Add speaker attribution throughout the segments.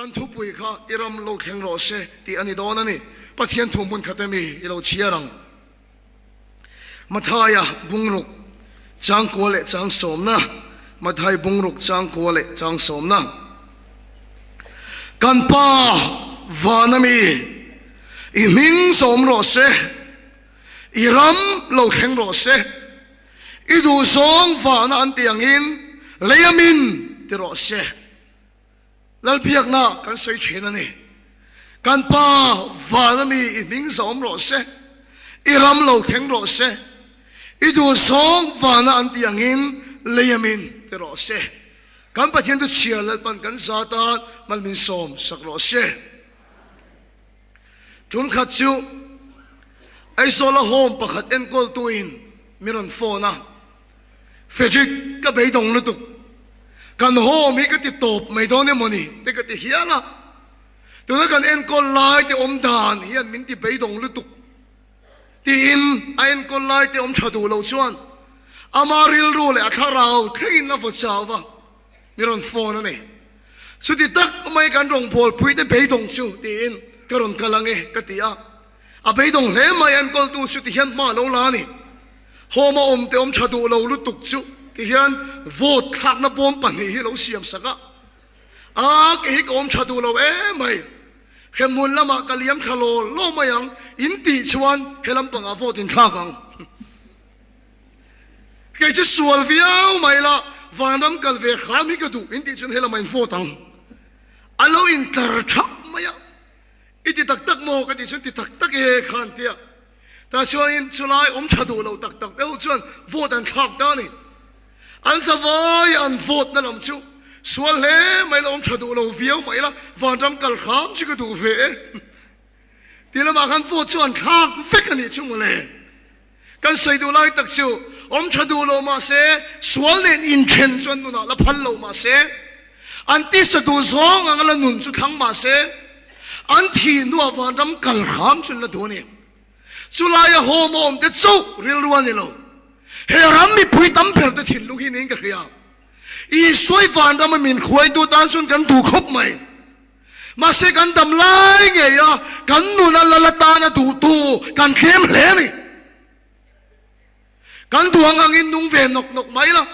Speaker 1: กันทุบปุยข้าอิรำโลกแห่งโรเซที่อันนี้โดนนี่ปะเทียนทุ่มมุนขัดมีอิโลเชียรังมาทายบุงรุกจางกัวเละจางสมนะมาทายบุงรุกจางกัวเละจางสมนะกันป้าวานามีอิมิงสมโรเซอิรำโลกแห่งโรเซอิดูสองวานาอันเตียงอินเลยมินที่โรเซลัลเพียกน่ะกันใส่เชนนี่กันป้าวานามีอิมิงสมโรเซอิรำโลกแห่งโรเซอิดูสองวานาอันเตียงอินเลยมินที่โรเซกันปะเทียนตุเชียร์แล้วปันกันซาตานมันมินสมสักโรเซจุนขัดจิวไอโซลาโฮมประคัดเอ็นกอลตัวอินมิรันโฟนะเฟจิกก็ไปตรงลุตุกันโฮมีก็ติดตบไม่โดนเนี่ยมันนี่แต่ก็ติดเฮียละตัวนั้นกันเอ็นกอลไลที่อมทานเฮียมินที่ไปตรงลุตุที่อินเอ็นกอลไลที่อมชาดูเราชวนอามาริลรูเลยอาคาราเที่ยนนับฟุตซาลวะมิรันโฟนั่นเองสุดที่ตักไม่กันรองพอลพูดได้ไปตรงชูที่อินกระรอนกลังเองกติอาไปตรงเล่มาเอ็นกอลตูสุดที่เฮียนมาโนลานี่โฮมาอมเตอมชาดูเราลุตุกชูที่เฮียนโหวตขัดนับปมปันให้เราเสียมสักกี่ฮิกอมชาดูเราไม่เขมุนละมากะเลียมคาโลโลมายังอินติชวนเฮลัมปังอาโฟตินข้ากังแกจะสวลฟิวไม่ละวันนั้นกัลเวขามิกระดูอินติชวนเฮลัมอินโฟตังอัลโลอินตร์ชับไม่ยังอิติตักโมกันที่ฉันติตักเฮขันเตียแต่ชวนอินชลายอมชาดูเราตักเอวชวนโหวตอันขับด้านี่อันสบายอันโหวตนั่นลำชูส่วนเล่ไม่ลงชาดูเราเฟี้ยวไม่ละวันจำกัลขามชิกดูเฟที่เรามากันโหวตชวนข้ามเฟกันนี่ชุ่มเลยกันใส่ดูไล่ตักชูอมชาดูเรามาเสส่วนเล่นอินเชนชวนดูน่ะละพันเรามาเสอันที่สะดูสองอันละนุนชุดทั้งมาเสอันที่นัววันจำกัลขามชวนละดูนี่สุลายโฮโมมเด็ดสู้เรียนรู้นี่เราเฮรัมมีพุยตั้มเพิดถิ่นลูกหินเองกันเรียอีสวยฟันเราไม่มีขวยดูตานสุนกันดูคบไหมมาเสกันดำไล่ไงอะกันนูนัลละตานะดูกันเข้มเหลนี่กันดวงอังอินนุ่งเวนนกไหมล่ะ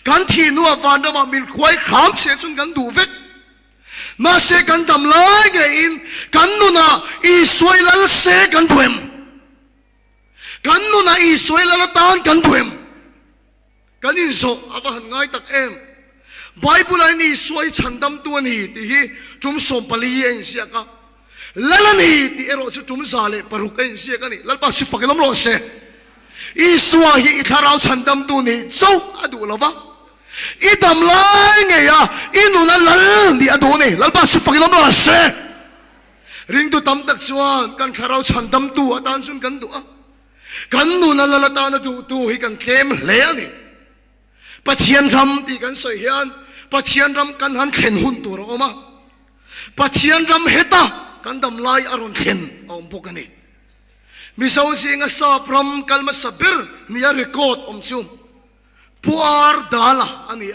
Speaker 1: กันที่นัวฟันเราไม่มีขวยขามเสียสุนกันดูเวกมาเสกันดำไล่ไงอินกันนูน่ะอีสวยละเสกันถวมกันนูน่ะอีสวยละตานกันถวมกันอินโซอาว่าหันง่ายตักไบเบิลนี่สวยฉันดำตัวนี่ที่จุ่มส่งปลีเองเสียกันแล้วนี่ที่เอโรจะจุ่มสาเลปรุกเองเสียกันนี่แล้วป้าสิฟังล้มโลเสอีสวยอีทาราวฉันดำตัวนี่โซ่อดูแล้ววะอีดำไล่ไงอะอีนูนั่นลันดีอดูนี่แล้วป้าสิฟังล้มโลเสริงตัวตั้มตักชวนกันทาราวฉันดำตัวตานสุนกันตัวกันนูนั่นละตานดูให้กันเข้มเลี้ยนี่ปะเทียนรำที่กันใส่เฮียนปะเทียนรำกันหันเข็นหุ่นตัวเราออกมาปะเทียนรำเฮตากันดำลายอารมณ์เข็นเอาพวกกันนี่มิสาวสิงห์สาบรำกันมาสับเบอร์นี่อารีโคดซุมปูอาร์ดาละอันนี้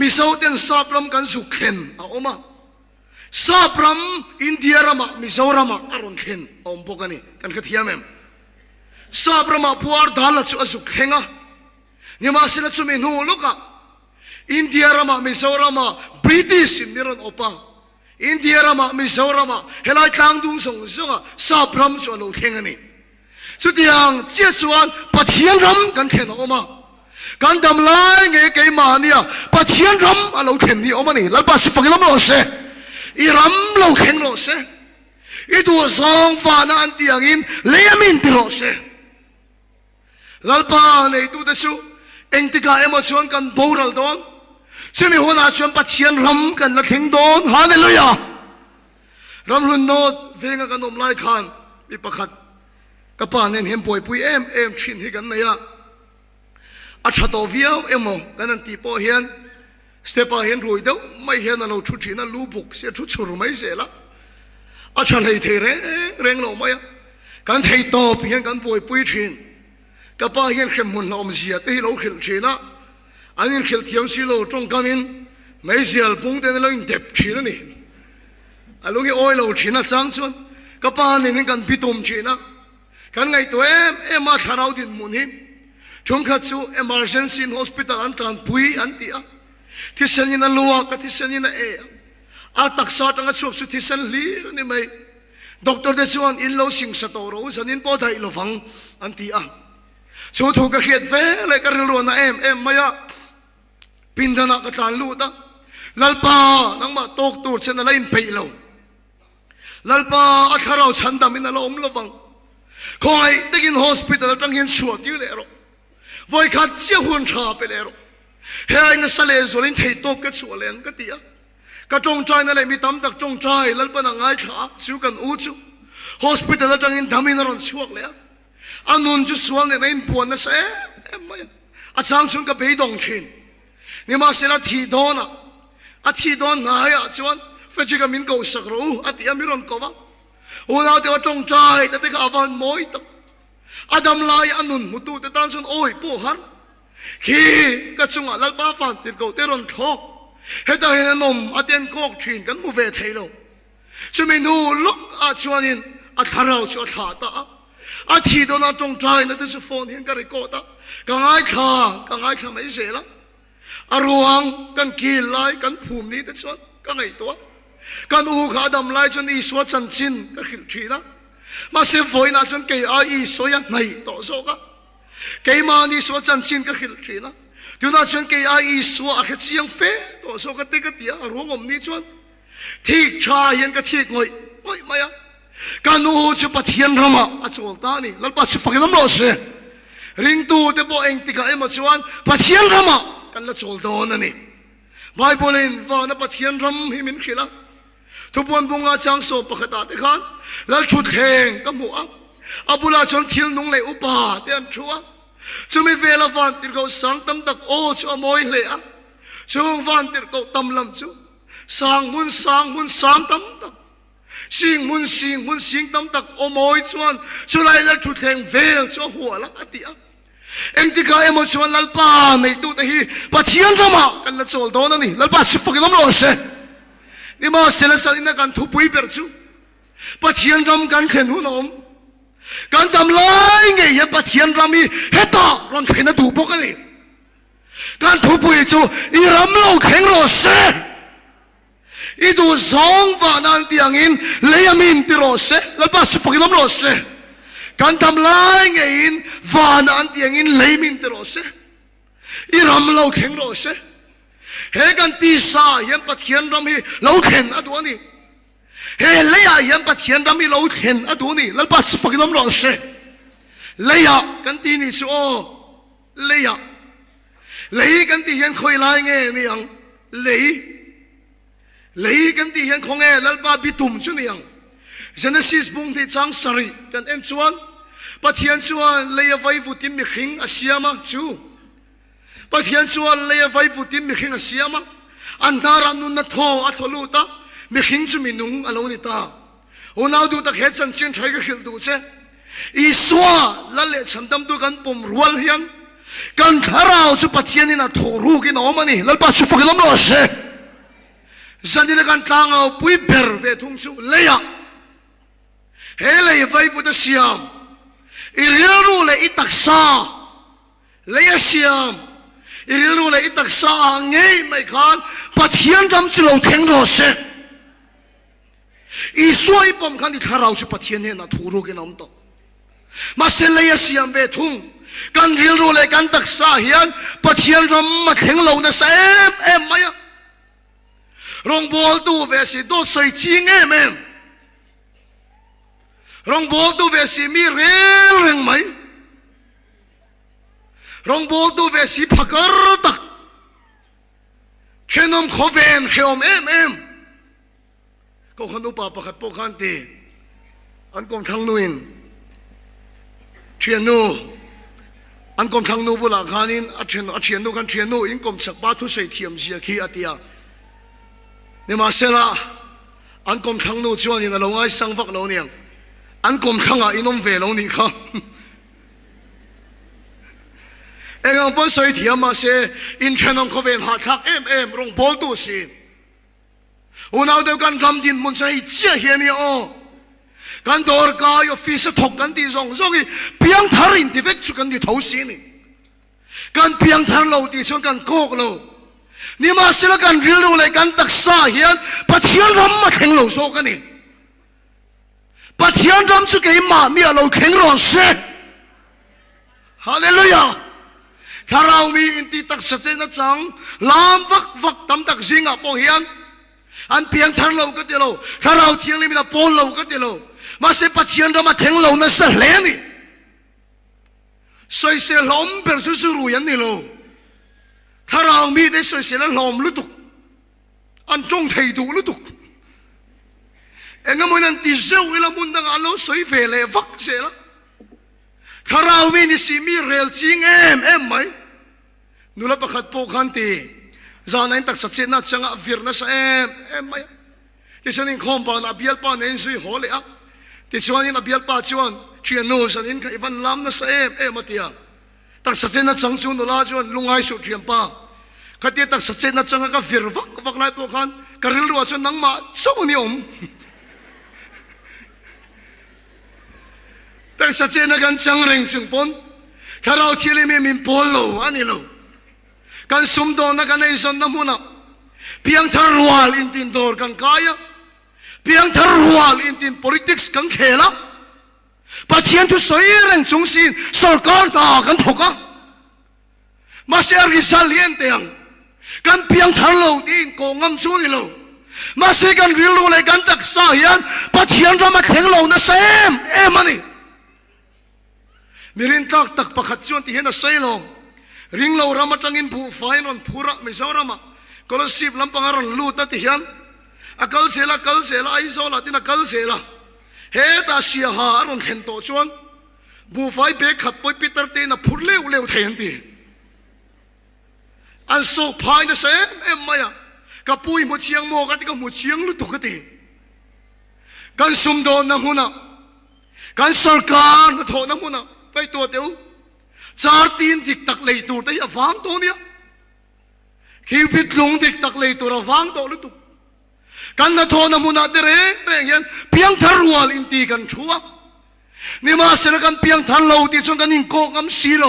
Speaker 1: มิสาวเตียนสาบรำกันสุขเข็นเอามาสาบรำอินเดียรำมิสาวรำอารมณ์เข็นเอาพวกกันนี่กันกระเทียมเองสาบรำปูอาร์ดาละสุขเข็นนี่มาสิละจุมินูลูกอินเดียรามามิโซรามาบริติชนิรันโอปาอินเดียรามามิโซรามาเฮลัยคางดุงส่งส่งซาบรัมชวนลูกเข่งนี่สุดยังเจ้าชวนปะเทียนรำกันเข่งออกมากันดำไล่เงี้ยเกี่ยมาเนี่ยปะเทียนรำลูกเข่งนี่ออกมานี่แล้วป้าสิฟังล้มโลเสอีรำลูกเข่งโลเสอีตัวสองฟ้านั่นที่ยังอินเลี้ยมินที่โลเสแล้วป้าในตัวเด็กชูเองที่กายเอโมชันกันบูรัลดอนใช่ไหมหัวหน้าชวนปัจเจียนรำกันละทิ้งโดนฮาเลลูยารำลุนโนดเวงกันนมไล่ขานมีประคัดกระป๋าเน้นเห็นป่วยปุยเอ็มชินให้กันเนี่ยอาชาโตวิวเอโมกันนั่นตีโปเฮียนสเตปาเฮียนรวยเดียวไม่เฮียนเราชุดชีนั้นลูบุกเสียชุดชุดไม่เสียละอาชาเลยเทเร่งเราไม่กันเทโตเพียงกันป่วยปุยชินกับป้าเห็นเข้มหุ่นเราไม่เสียที่เราเขียนชีนะอันนี้เขียนเทียมสิเราจงกันอินไม่เสียปุ่งแต่เราเด็บชีนะนี่ alungi oilo thina chang chuan ka pa nin kan bitum thina kan ngai to em a tharau din mun hi chung kha chu emergency hospital an tlan pui an ti a thisanin a luwa ka thisanin a taksa tanga chuak chu thisan lir ni mai doctor de chuan in lo sing sa to ro zanin po thai lo phang an ti a chu thu ka khiat ve le ka ro na em maya pindana ka tlan lu ta lalpa nang ma tok tur chen la in pei lo lalpa a tharau chandam in lo lo wang khoi takin hospital tang hin shuat ti le ro voi khat chia hun tha pe le ro he na sale zolin thei top ka chu leng ka ti a ka tong trai na le mi tam tak tong trai lalpa na ngai tha chu kan u chu hospital tang in dhamin ron chuak le anun chu sual ne in puan na se em mai a chang chung ka be dong thin ni ma se la thi dona a thi don na ya chuan fe ka min ko sak ro ati amiron ko wa una te wa tong trai te ka avan moi tak adam lai anun mutu te tan sun oi po har khi ka chunga lalpa fan tir ko te ron thok he ta hen nom aten kok thin kan mu ve thailo chumi nu lok a chuanin a tharau chu tha ta a thi do na tong trai na te su phone hen ka record ta ka ngai tha mai se la a ruang kan ki lai kan phum ni te chuan ka ngai to kan u kha dam lai chun i so chan chin ka khil thina ma se voi na chun ke a i so ya nai to so ka ke ma ni so chan chin ka khil thina tu na chun ke a i so a kha chiang fe to so ka te ka tia a ruang om ni chun thik cha hian ka thik ngoi maya kan u chu pathian rama a chol ta ni lalpa chu fakinam lo se ring tu te bo eng tika emo chuan pathian rama kan la chol don ani bible in va na pathian ram hi min khila thupuan bunga chang so pakhata te khan lal thut theng ka mu a abula chon thil nung le upa te an thua chumi vela van tir go sang tam tak o chu moi le a chung van tir ko tam lam chu sang mun sang tam tak sing mun sing tam tak o moi chuan chu lai lal thut theng vel chu huala ati a em ti ka emo chuan lalpa nei tu te hi pathian rama kan la chol don ani lalpa si fakinom lo se ni ma sela salina kan thu pui per chu pathian ram kan khen hu nom kan tam lai nge ye pathian rami heta ron phena du bok ani kan thu pui chu I ram lo kheng ro se I du zong va nan tiang in leyamin ti ro se lalpa si fakinom lo se kan tam lai nge in van an tiang in leimin ti ro se I ram lo kheng ro se he kan ti sa yam pathian ram hi lo khen adu ani he leya yam pathian ram hi lo khen adu ni lalpa si fakinom lo se leya kan ti ni chu o leya lei kan ti yan khoi lai nge ni ang lei kan ti yan khong e lalpa bitum chu ni ang Genesis bung ti chang sari kan en chuan pathian chuan leya vai vutim mi khing asiama chu pathian chuan leya vai vutim mi khing asiama andara nun na tho a tholu ta mi khing chu minung alo ni ta unau du ta khe chan chin thai ka khil du che I swa la le chandam tu kan pom rual hian kan tharau chu pathian ina thoru ki no mani lalpa chu fakilam lo se zanina kan tangau pui ber ve thung chu leya hele vai vuta siam iriru le itaksa leya siam iriru le itaksa ngei mai khan pathian ram chu lo theng ro se I suai pom khan I tharau chu pathian he na thuru ke nom to ma se leya siam ve thung kan rilru le kan taksa hian pathian ram ma theng lo na sa em maya rong bol tu ve si do soi chi nge men rong bol tu ve si mi reng mai rong bol tu ve si phakar tak khenom khoven khom em ko khanu pa pakhat po khan ti an kom thang nuin thianu an kom thang nu bula khanin a thianu kan thianu in kom chak pa thu sei thiam zia khi atia ni ma sela an kom thang nu chuan in lo ngai sang vak lo niang an kom thanga inom ve lo ni kha engang pon soi thiam ma se in thanom khoven ha thak em rong bol tu si อุณเอาเดียวกันรำดินมุนใช้เจียเฮียนี่โอกันดอร์กายอฟิสถกกันที่ส่งอีเพียงทารินที่เวกชุกันที่เท้าสีนี่กันเพียงทารเราที่ส่งกันโคกเรานี่มาสิละกันริ้วเลยกันตักษาเฮียนปัจเจียนรำมาแข่งเราโซกันนี่ปัจเจียนรำชุกไอ้มามีเราแข่งร้อนเสียฮาเลลูยาถ้าเรามีอินทิตักสัจเจนจังลามวักตำตักซิงอ่ะพอเฮียนอันเพียงทารเราก็เดียวถ้าเราเที่ยงเลยมีแต่ปนเราก็เดียวมาเสปัจเจียนรำมาแข่งเรานั่นเสียเลยนี่สวยเสียล้อมเป็นสุรุ่ยนี่โลถ้าเรามีได้สวยเสียแล้วล้อมลุตุกอันจงไทยดูลุตุกเองก็มันนั่นที่เจ้าเวลามุนดังอันเราสวยเฟลเลยฟักเสียละถ้าเรามีนิสิมีเรลจริงไหมนุลับขัดโปขันตีจานนั้นตักสัจเจนะจังอ่ะฟิร์นัสไหมที่ฉันนี่คอมปานาเบียลปาเน้นสุยหัวเลยอ่ะที่ชวนนี่นาเบียลปาชวนเชียนโน่ฉันนี่ใครฟันล้ำนัสมาเตียตักสัจเจนะจังชวนนุลาชวนลุงไอสุดเทียมปาขัดเดียตักสัจเจนะจังก็ฟิร์ฟักไล่โปขันกระริลรัวชวนนังมาส่งนิยมแต่สัจเจนะกันจังเร่งจึงปนถ้าเราเที่ยวมีปนโลอันนี้โลกันสมโดนกันในส่วนน้ำมันเพียงทารัวลินตินโดร์กันกายเพียงทารัวลินติน politics กันเขละปัจเจียนทุสอยเร่งจงสินสรการตากันถูกอ่ะมาเสียริสาเลียนเตียงกันเพียงทาราดินโกงงำชูนี่โลมาเสียกันริลเลยกันตักสายันปัจเจียนเรามาแข่งโลนะเซมมันนี่มีรินตักประคัดชวนที่เห็นนะเซลงริงเรารามาจังอินผู้ไฟนนผู้รักไม่เศร้ารามาก็เลยสิบลำพังอารันลูตัดที่เห็นกัลเสละไอโซละที่นักกัลเสละเฮตาเสียหาอารันเห็นตัวชวนผู้ไฟเบกขับไปปีเตอร์ตีน่ะพูดเร็วเทียนตีอันโซพายนะเซมไม่อะกับปุยหมดเชียงโมกันที่ก็หมดเชียงลุตุกตีกันสมโดนน้ำหุ่นกันสรการนะโถน้ำหุ่นไปตัวเดียวจาร์ตีนดิกตักเลยตัวได้ยาฟังตัวเนี้ยคิวปิดลงดิกตักเลยตัวเราฟังตัวลุตุกันนะโถน้ำหุ่นเดเร่งยันเพียงทารัวลินตีกันชัวนี่มาเสร็จกันเพียงทันเราที่ส่งกันยิงโกงำซีโล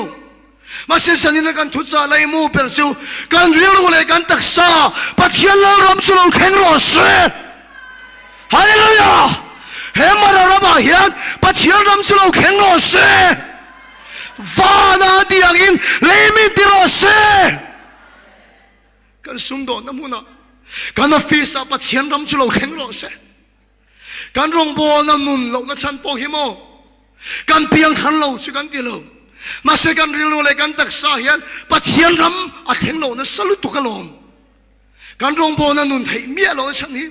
Speaker 1: มาเสร็จสันนิษฐานทุจริตมูเปอร์ซิวกันเรียกเลยกันตักษาปัจเจียนเรารำสุลแข่งรอเสฮาเลลูยาเฮมาเราระบายยันปัจเจียนรำสุลแข่งรอเสฟานาดียกินเลมิติรอเสกันสุนโดน้ำมุนะกันนัฟิสาปัจเจียนรำสุลแข่งรอเสกันรองโบนันนุนเรานัชันโปฮิโมกันเพียงทันเราสิกันที่เรามาเสกันริลเลยกันตักสายันปัจเจียนรำอัดเห็นเรานะสลุตุกลมกันรองโบนันนุนให้เมียเราฉันนี้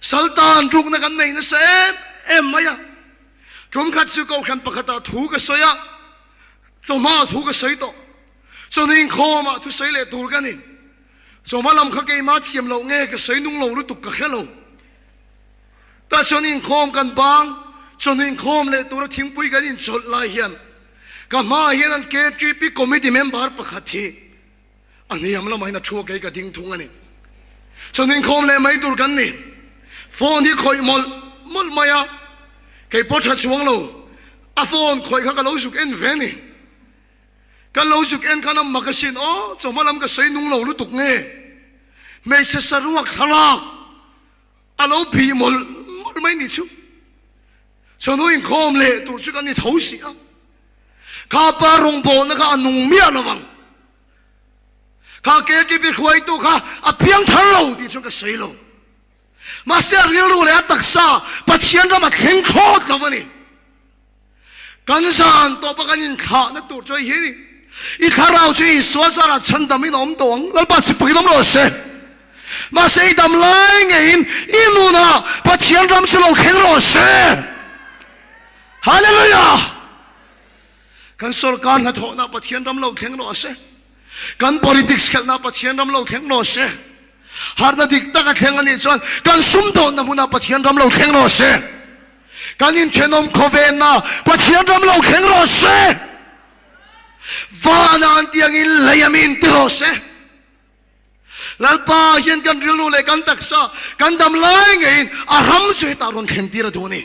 Speaker 1: สัลตานรุกนักันในนะเซมมายะจงขัดสุกเอาขันปะขัดถูกสอยะจงมาถูกสอยต่อจงนิ่งคอมาทุสอยเลยถูกกันนี่จงมาลำข้าเกยมาเทียมเราเงี้ยก็สอยนุ่งเราลุตุกกะเฮเราแต่จงนิ่งคอมกันบางจงนิ่งคอมเลยตัวทิ้งปุยกันนี่จดลายเฮียนก็มาเฮียนเกตรีพีคอมมิตี้เมมเบอร์ปะขัดทีอันนี้ยังไม่ละไม่น่าชัวร์เกยก็ทิ้งทุ่งอันนี้จงนิ่งคอมเลยไม่ตัวกันนี่โฟนที่คอยมอลมายาเกี่ยพอชัดช่วงเราอ่ะโฟนคอยเขาก็รู้สึกเอ็นเฟนี่ก็รู้สึกเอ็นเขานำมากระสินอ๋อจะมาลำกระใสนุ่งเรารู้ตุกเงี้ยไม่ใช่สรุปทลากอ่ะเราผีมอลไม่นิชุฉันรู้อินคอมเลยตัวชุกันนี่ท้าเสียข้าปารงโบนะคะนุ่งเมียระวังข้าเกจิบิควยตัวข้าอ่ะเพียงทันเราที่ชุกันใส่เรามาเสียริลูเลยตักษาปัจเจียนเรามาแข่งโคตรแล้ววันนี้กันสานตัวประกันยินขาณตัวใจเฮนี่อีข้าเราจะอีสวสาระฉันดำไม่น้อมตวงแล้วปัจจุบันน้อมรอเสมาเสียดำไล่เงี้ยอินูน่ะปัจเจียนเราจะลงแข่งรอเสฮาเลลูยากันสรการนัทโหน่ะปัจเจียนเราลงแข่งรอเสกัน politics กันน่ะปัจเจียนเราลงแข่งรอเสฮาร์ดดิกตะกะแข่งกันนี่ส่วนกันสุ่มโดนน้ำมันปัจเจียนรำเราแข่งรอเสกันอินเชนอมโคเวนน่ะปัจเจียนรำเราแข่งรอเสวานันที่ยังอินเลยมินติรอเส lalpa hian kan rilu le kan taksa kan dam lai ngein aram se ta ron khen tira doni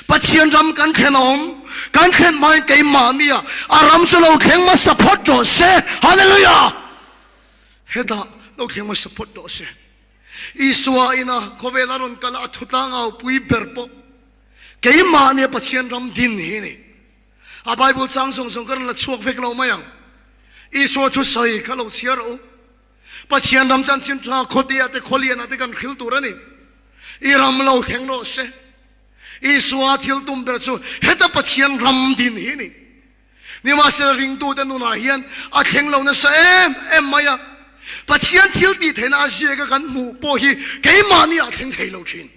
Speaker 1: pathian ram kan khenom kan khen mai ke mania aram chu lo khen ma support do se hallelujah heda lo khen ma support do se iswa ina kovela ron kala thutanga pui berpo ke mania pathian ram din hi ni a bible chang song song kan la chuak vek lo mayang iswa thu sai khalo chiar o pathian ram chan chin tha khodia te kholiana te kan khil turani iram lo khen lo se iswa thil tum ber chu heta pathian ram din hi ni nima se ring tu te nu na hian a khen lo na sa em maya pathian thil ti thena je ka kan mu po hi ke mani a khen thei lo thin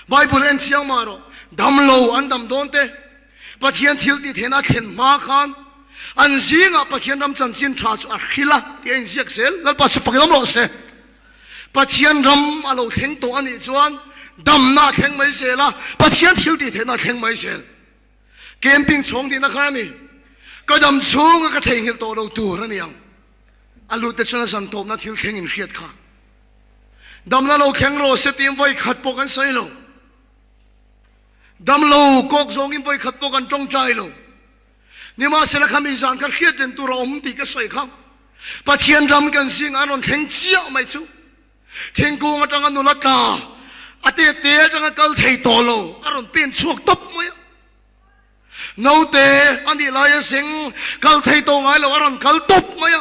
Speaker 1: bible en chiang ma ro dam lo an dam don te pathian thil ti thena khen ma khan an zinga pathian ram chan chin tha chu a khila ti en ziak sel lal pa chu pakam lo se pathian ram a lo khen to ani chuan dam na khen mai se la pathian thil ti thena khen mai sel camping chong ti na khani ka dam chung ka thei hil to lo tur ani ang alu te chuna san top na thil khen in khiat kha dam na lo khen ro se tim voi khat po kan sai lo dam lo kok zong in voi khat po kan tong chai lo nima se la khami zan kar khiat den tu ro om ti ka sai kha pathian ram kan sing anon khen chia mai chu theng ko nga tang anu la ta ate te tang kal thei to lo aron pen chuak top mai no te ani la ya sing kal thei to ngai lo aron kal top mai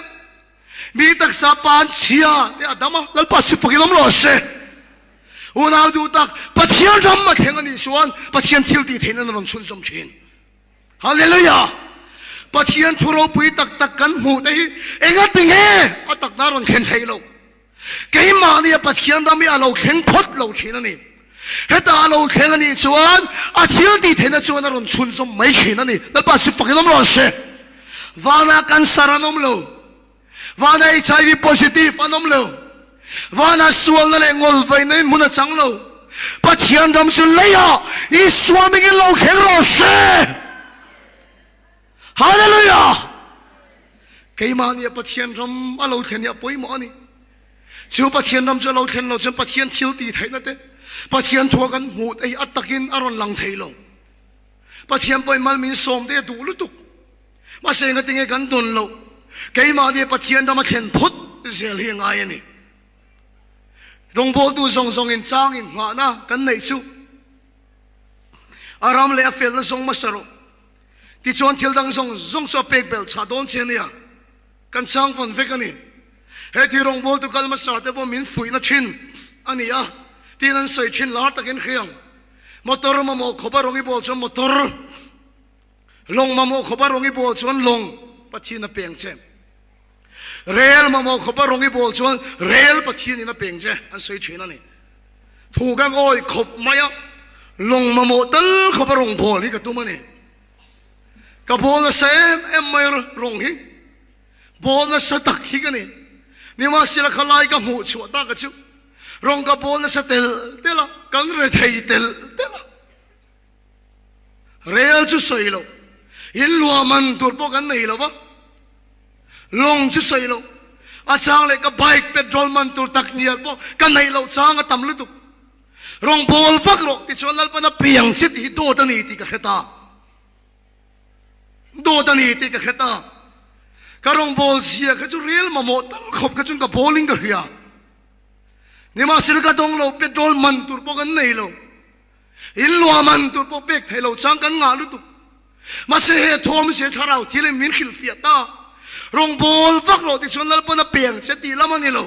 Speaker 1: mi tak sa pan chia te adama lal pa si fakilom lo se una du tak pathian ram ma khen ani suan pathian thil ti thein an ron chun som chin hallelujah pathian thuro pui tak tak kan mu dei enga tinge atak na ron khen thei lo ke ma ni pathian ram mi alo khen phot lo chin ani heta alo khen ani chuan a thil ti thein a chuan ron chun som mai chin ani lal pa si fakilom lo se wana kan saranom lo wana HIV positive anom lo wana sual na le ngol vai nei muna chang lo pathian ram chu leya I swami ge lo khen ro se hallelujah ke ma ni pathian ram a lo khen ya poi mo ni chu pathian ram chu lo khen lo chu pathian thil ti thai na te pathian thua kan mu ei atakin aron lang thei lo pathian poi mal min som te du lu tuk ma se nga tinge kan don lo ke ma ni pathian ram a khen phut zel hi ngai ani rong bol tu song song in chang in nga na kan nei chu aram le afel na song masaro ti chuan thil dang song zong cho pek bel cha don chen ya kan chang fon vek ani he ti rong bol tu kal ma sa te bo min fui na thin ani a ti nan sai thin la takin khiang motor ma mo khoba rongi bol chon motor long ma mo khoba rongi bol chon long pathi na peng chen rail ma mo khoba rongi bol chuan rail pathian ina peng je an sei thina ni thu gang oi khop maya long ma mo tal khoba rong bol hi ka tu mani ka bol na sem em mai rong hi bol na sa tak hi ka ni ni ma sila khalai ka mu chu ta ka chu rong ka bol na sa tel tela kan re thei tel tela rail chu sei lo in lua man tur po kan nei lo ba long chu sei lo a chang le ka bike petrol man tur tak nial po kan nei lo chang a tam lu tu rong bol fak ro ti cholal pa na piang sit hi do ta ni ti ka kheta do ta ni ti ka kheta ka rong bol sia ka chu real ma mo tal khop ka chun ka bowling ka ria ni ma sil ka dong lo petrol man tur po kan nei lo in lo man tur po pek thai lo chang kan nga lu tu ma se he thom se tharau thile min khil fia ta rong bol vak lo ti chon lal pa na peng se ti lam ani lo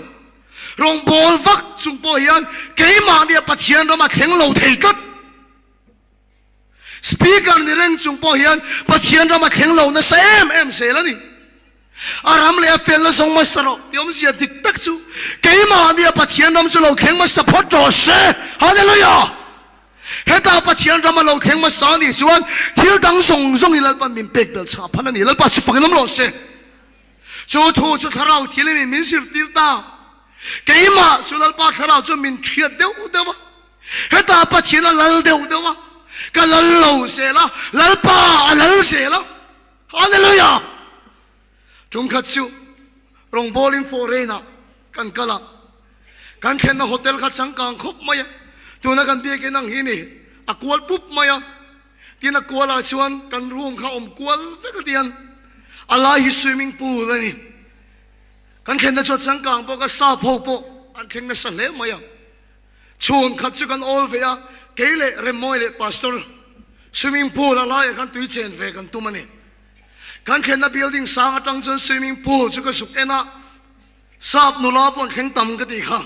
Speaker 1: rong bol vak chung po hian ke ma ni pathian ro ma kheng lo thei kat speaker ni reng chung po hian pathian ro ma kheng lo na sem em se la ni aram le fel la song ma saro ti om sia dik tak chu ke ma ni pathian ram chu lo kheng ma support do se hallelujah heta pathian ram lo kheng ma sa ni chuan thil dang song song ni lal pa min pek bel cha phan ani lal pa chu phang lam lo se chu thu chu tharau thil ni min sir tir ta ke ma chu lal pa tharau chu min thiat deu dewa heta pathian lal deu dewa ka lal lo se la lal pa lal se la hallelujah chung khat chu rong bolin for reina กันกะละกันเข็นโฮเทลขัดสังกังครบไหมตัวนักกันเบียกันนั่งหินี่อากวลปุ๊บไหมที่นักกวลอาชวนกันรวมข้าอมกวลเฟกเตียนอะไรฮิสวิมมิ่งพูลนี่กันเข็นจดสังกังพวกก็ซาโพโปอันเข็นนั่นสั่นเล่ไหมชวนขัดจุกันออลเวียเกลเลเรมอยเลพาสตอร์สวิมมิ่งพูลอะไรกันตุยเจนเวกันตุมันนี่กันเข็นบิลดิ้งสร้างตั้งจนสวิมมิ่งพูลจุกสุกเอ็นะซาบนุลาปนเข็งต่ำกันดีข้าง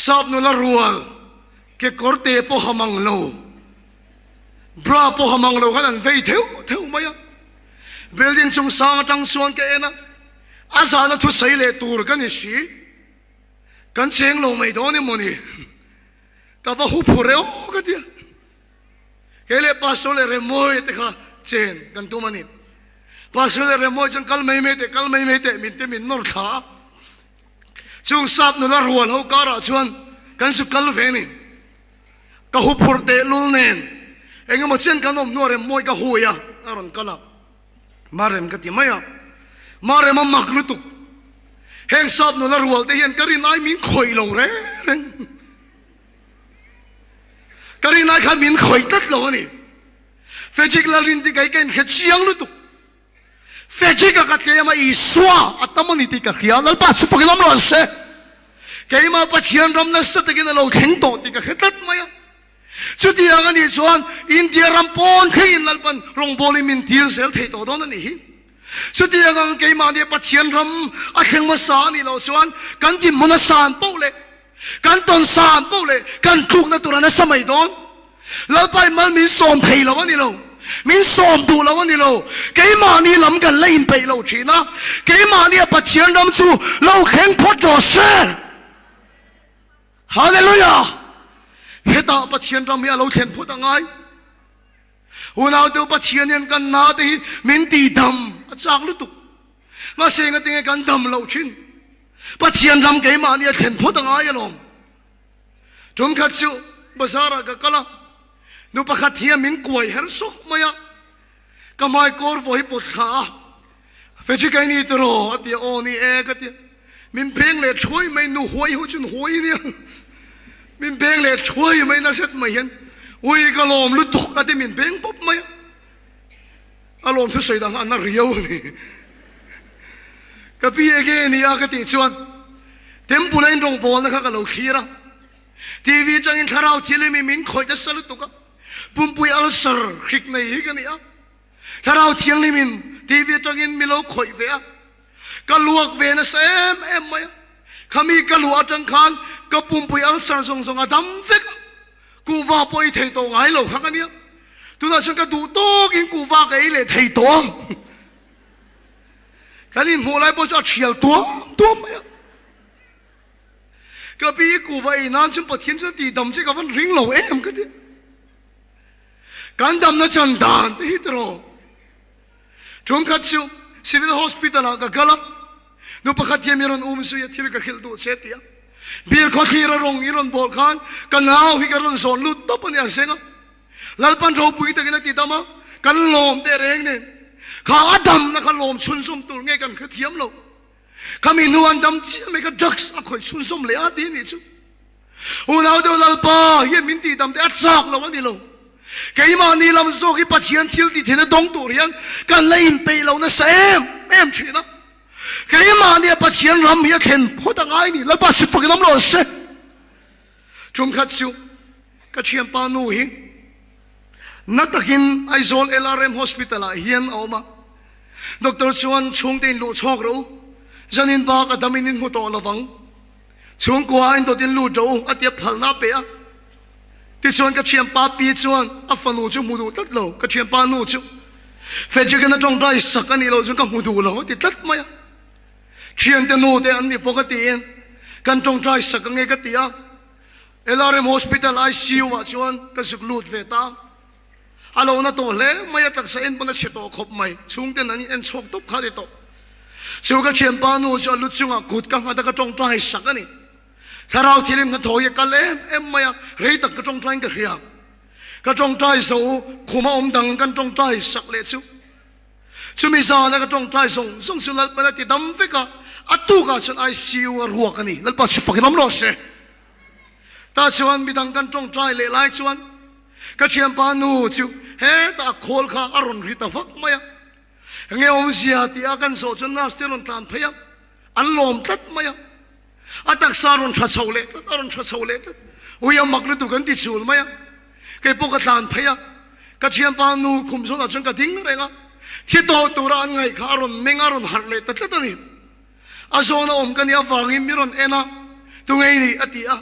Speaker 1: ซาบนุลารัวเกกอร์เตโปหามังโลบราโปหามังโลกันเวทเทวไหมบิลดิ้งจงสร้างตั้งส่วนเกเอ็นะอาซานะทุสัยเลตูร์กันนี่สิกันเชงโลไม่โดนนี่มันนี่แต่ว่าหุบหัวเร็วกันเดียเกลเลพาสโตเลเรมอยเตค่ะเจนกันตุมันนี่พาสโตเลเรมอยจังคัลไม่เมเตมินเตมินนอร์ขาจงซับนุลารัวเขาการะชวนกันสุกัลเวนิก็หุบหัวเตลุลเนนเองมาเช่นกันอมนัวเรมอยก็หัวยาอารอนกัลมาเรมกันที่ไม่อะมาเรมมักลุตุกเฮงซับนุลารัวเตเห็นการินายมินคอยลงเร่งการินายขามินคอยตัดลงนี่เฟจิกลาลินติกไอเกนเฮ็ดเสียงลุตุกเฟจิกกัดเกยมาอีสวาอัตมันนิติกัดเขียนแล้วป้าสุฟกิลามรันเซ่เกยมาปัจเจียนรำนัสตะกินเราเข็งโตติกัดเฮ็ดตัดมาชุดที่ยังกันนี่ส่วนอินเดียรำปอนเขียนลัลปันรองบอลิมินทีเซลเทโตโดนนี่ชุดที่ยังกันเกยมาเนี่ยปัจเจียนรำอักเข็งมาสานี่เราส่วนกันที่มุนสานปูเลกันตอนสานปูเลกันทุกนัตุระนั้นสมัยโดนแล้วไปมันมีสอนเพลแล้ววะนี่เรามินสอนดูแล้ววันนี้เราเกี่ยมานี่ลำกันเล่นไปเราชีนะเกี่ยมานี่ปัจเจียนรำจูเราแข่งพอดเซ่ฮาเลลูยาเฮตาปัจเจียนรำเนี่ยเราแข่งพอดยังไงวันเอาเดี๋ยวปัจเจียนยันกันนาที่มินตีดำจากลุตุมาเสียงกันยังกันดำเราชินปัจเจียนรำเกี่ยมานี่แข่งพอดยังไงลงจงขัดจูภาษาอะไรกันละดูประคัตเทียมินกวยเฮรสุกมายะก็ไม่กอร์ฟอยปวดขาเฟจิกันนี่ตรอเดียโอนี่เอกันเดียมินเพลงเล็ดช่วยไม่หนูหวยหัวจนหวยเนี่ยมินเพลงเล็ดช่วยไม่น่าเสร็จไม่เห็นอุ้ยก็ลมลุตุกกันที่มินเพลงปุ๊บไหมอารมณ์ทุกสิ่งต่างอันน่าเรียวนี่ก็พี่เอเกนี่อากันติชวนเต็มปุเรนตรงบอลนะครับก็เราขี้ระทีวีจังอินทาราวทีเลมีมินคอยจะสลุตุกปุ่มปุยอัลเซอร์ขิกในฮิกันนี่อ่ะทาราวเทียงลิมินทีวีจังอินมิโลคอยเวียก็ลวกเวนัสเอ็มไหมขามีก็ลวกจังคันก็ปุ่มปุยอัลเซอร์ส่งอดัมเวกกูว่าปุยเทโตไงเราข้างกันเนี่ยตัวนั้นฉันก็ดูโตกินกูว่าไงเลยเทโตกันนี่หัวไหล่ปุยจะเฉียวตัวไหมก็ปีกูว่าไอ้นั่นฉันปะเทียนฉันตีดำฉันก็วันริงเราเอ็มก็ดิการดำนั่นฉันด่านที่ตรอจงขัดชิวซิวิลฮอสพิทอลก็กลับดูประคัตยามีรอนอุ้มสุยที่ก็ขิลดูเสียทีอ่ะบีร์ข้อที่ระรงอีรอนบอลขันกันเอาฮิการอนสอนลุดตัวปนยาเสงอ่ะลัลปันเราปุยตะกินตีดำอ่ะกันลมเตะเร่งเนี่ยข้าดำนะข้าลมชุนซุ่มตัวไงกันคือเทียมเราข้ามีนวลดำจีไม่ก็ดรักส์อ่ะคอยชุนซุ่มเลยอ่ะดีนี่ชูอุณเอาเดี๋ยวลัลปาเฮียมินตีดำแต่อัดซักเราวันนี้เราเกี่ยมานี่ลำโซ่ที่ปัจเจียนทิลที่เทนดงตัวเรียงกันเล่นไปเราเนี่ยเอ็มชีนะเกี่ยมาเนี่ยปัจเจียนรำเฮียเข็นพอตั้งไงนี่แล้วปัจจุบันน้ำร้อนเสจุ่มขัดชิวก็เชียนปานูฮีนักตะกินไอโซลเอลอาร์เอ็มฮอสพิทอลเฮียนเอามาด็อกเตอร์ชวนช่วงเต็นลูกชอกเราจันนินปากดามินินหัวโตละฟังช่วงกว่าอินตัวเต็นลูกโจอัดเดียบพัลนาเปียที่ส่วนกระเทียมปลาปีส่วนอัฟนูจูมูดูตัดโลกระเทียมปลานูจูเฟจกันตรงใจสักอันนี้เราจึงก็มูดูเราที่ตัดไหมเทียนเตนูเตอันนี้ปกติเองกันตรงใจสักอันนี้ก็ตีอ่ะเอลาร์เอ็มฮอสพิทอลไอซียูว่าส่วนก็สุกลูดเวต้าฮัลโหลน่ะตัวเล่ไม่อยากตักเส้นบนนั้นเชตโตขบไหมช่วงเตนั้นเอ็นชกตุบขาดิโตช่วงกระเทียมปลานูจูลุดจุงอ่ะกุดกันแต่ก็ตรงใจสักอันนี้ถ้าเราที่ริมนั้นถอยกันเลยเอ็มไม่เรียกกระจงใจกันเรียงกระจงใจสูขุมาอมดังกันจงใจสักเล็ดสูชุมิซาแล้วกระจงใจส่งสุดแล้วไปติดดำฟิกะ atu ka chan ICU ruak ani lalpa sipak nam ro se ta chuan midang kan tong trai le lai chuan ka thiam pa nu chu he ta khol kha aron ri ta fak maya nge om sia ti akan so chan na stelon tan phaya an lom tat maya atak saron tha chole aron tha chole uyam maklu tu kan ti chul maya ke po ka tan phaya ka thiam pa nu khum so na chang ka ding renga thi to turan ngai kharon mengaron harle ta tani azona om kan ya wangin miron ena tu ngai ni atia